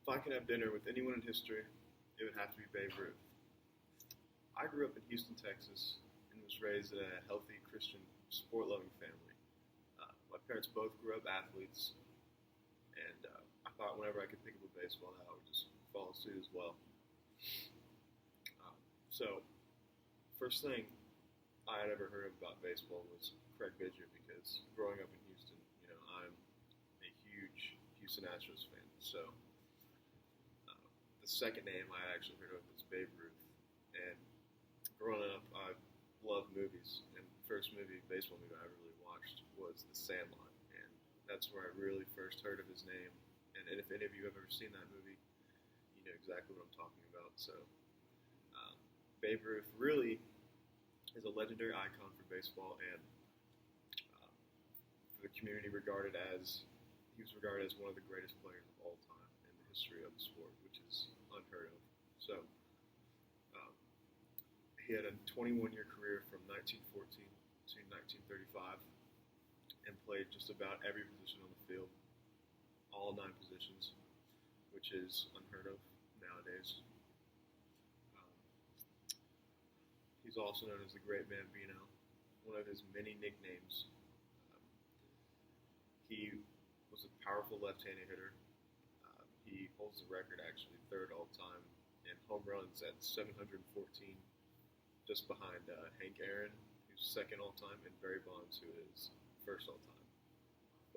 If I could have dinner with anyone in history, it would have to be Babe Ruth. I grew up in Houston, Texas, and was raised in a healthy Christian, sport-loving family. My parents both grew up athletes, and I thought whenever I could pick up a baseball, that I would just follow suit as well. So, first thing I had ever heard about baseball was Craig Biggio because growing up in Houston, I'm a huge Houston Astros fan. So, the second name I actually heard of was Babe Ruth. And growing up, I loved movies. And the first baseball movie I really watched was The Sandlot. And that's where I really first heard of his name. And if any of you have ever seen that movie, you know exactly what I'm talking about. So, Babe Ruth really is a legendary icon for baseball, and uh, for the community he was regarded as one of the greatest players of all time in the history of the sport, which is unheard of. So, um, he had a 21-year career from 1914 to 1935 and played just about every position on the field, all 9 positions, which is unheard of nowadays. Um, he's also known as the Great Bambino, one of his many nicknames. Um, he was a powerful left-handed hitter. He holds the record, actually, third all-time in home runs at 714, just behind Hank Aaron, who's second all-time, and Barry Bonds, who is first all-time.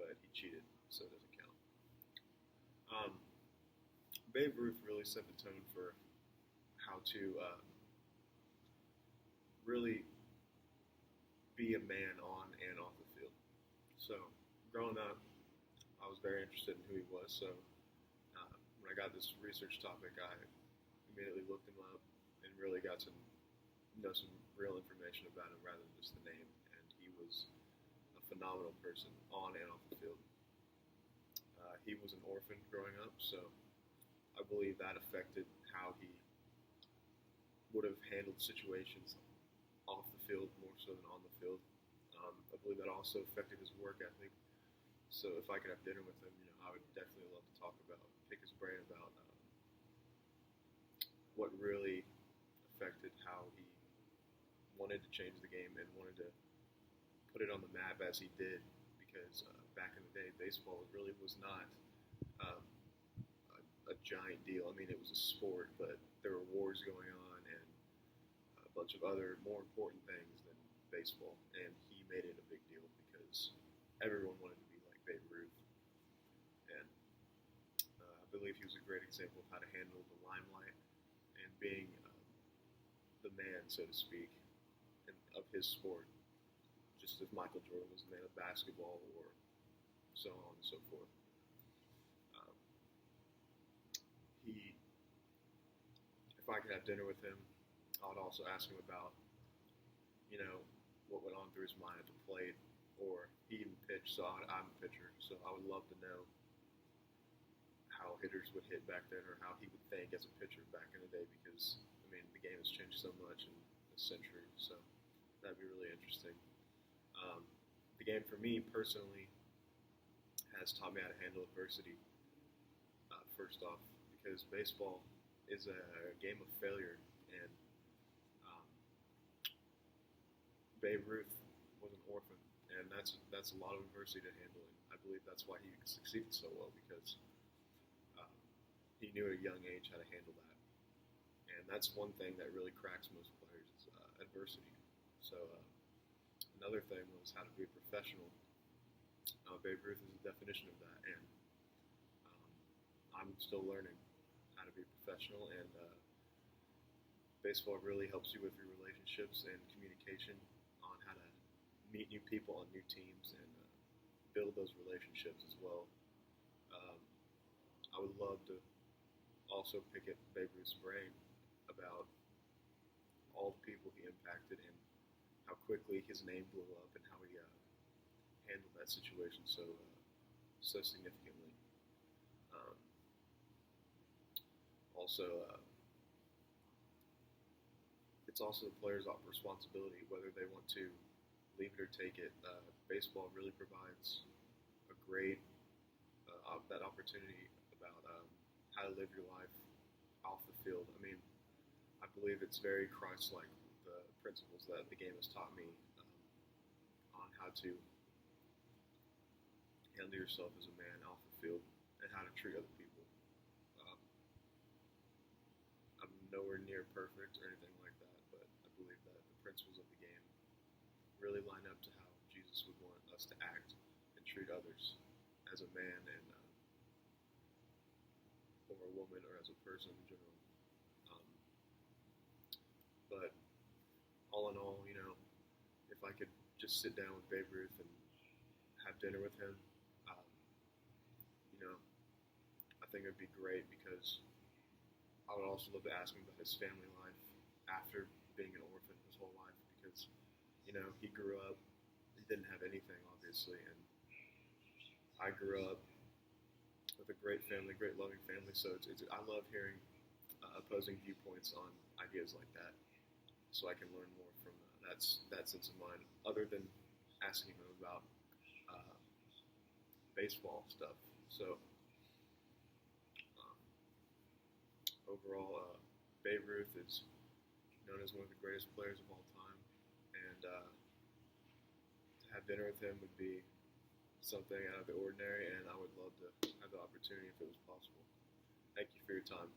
But he cheated, so it doesn't count. Babe Ruth really set the tone for how to really be a man on and off the field. So, growing up, I was very interested in who he was. So, when I got this research topic, I immediately looked him up and really got to know some real information about him rather than just the name. And he was a phenomenal person on and off the field. He was an orphan growing up, so I believe that affected how he would have handled situations off the field more so than on the field. I believe that also affected his work ethic. So if I could have dinner with him, I would definitely love to pick his brain about what really affected how he wanted to change the game and wanted to put it on the map as he did. Because back in the day, baseball really was not um, a giant deal. I mean, it was a sport, but there were wars going on and a bunch of other more important things than baseball. And he made it a big deal because everyone wanted to be like Babe Ruth. And I believe he was a great example of how to handle the limelight and being the man, so to speak, of his sport. Just if Michael Jordan was the man of basketball or so on and so forth. Um, if I could have dinner with him, I would also ask him about, what went on through his mind at the plate, or he even pitched. So I'm a pitcher, so I would love to know how hitters would hit back then, or how he would think as a pitcher back in the day, because the game has changed so much in a century. So that'd be really interesting. The game for me personally has taught me how to handle adversity. First off, because baseball is a game of failure, and um, Babe Ruth was an orphan, and that's a lot of adversity to handle. And I believe that's why he succeeded so well, because uh, he knew at a young age how to handle that. And that's one thing that really cracks most players is adversity. So another thing was how to be a professional. Babe Ruth is the definition of that, and I'm still learning how to be a professional. And baseball really helps you with your relationships and communication on how to meet new people on new teams and build those relationships as well. Um, I would love to also pick at Babe Ruth's brain about all the people he impacted and how quickly his name blew up and how he handled that situation so significantly. Um, it's also the player's responsibility whether they want to leave it or take it. Baseball really provides a great that opportunity about how to live your life off the field. I mean, I believe it's very Christ-like, the principles that the game has taught me on how to handle yourself as a man off the field and how to treat other people. Um, I'm nowhere near perfect or anything like that, but I believe that the principles of the game really line up to how Jesus would want us to act and treat others as a man and or a woman or as a person in general. Um, but all in all, if I could just sit down with Babe Ruth and have dinner with him, um, you know, I think it would be great because I would also love to ask him about his family life after being an orphan his whole life because, he grew up, he didn't have anything, obviously, and I grew up with a great family, great loving family, so I love hearing opposing viewpoints on ideas like that so I can learn more from that sense of mind other than asking him about uh, baseball stuff. So um, overall, Babe Ruth is known as one of the greatest players of all time, and to have dinner with him would be something out of the ordinary, and I would love to have the opportunity if it was possible. Thank you for your time.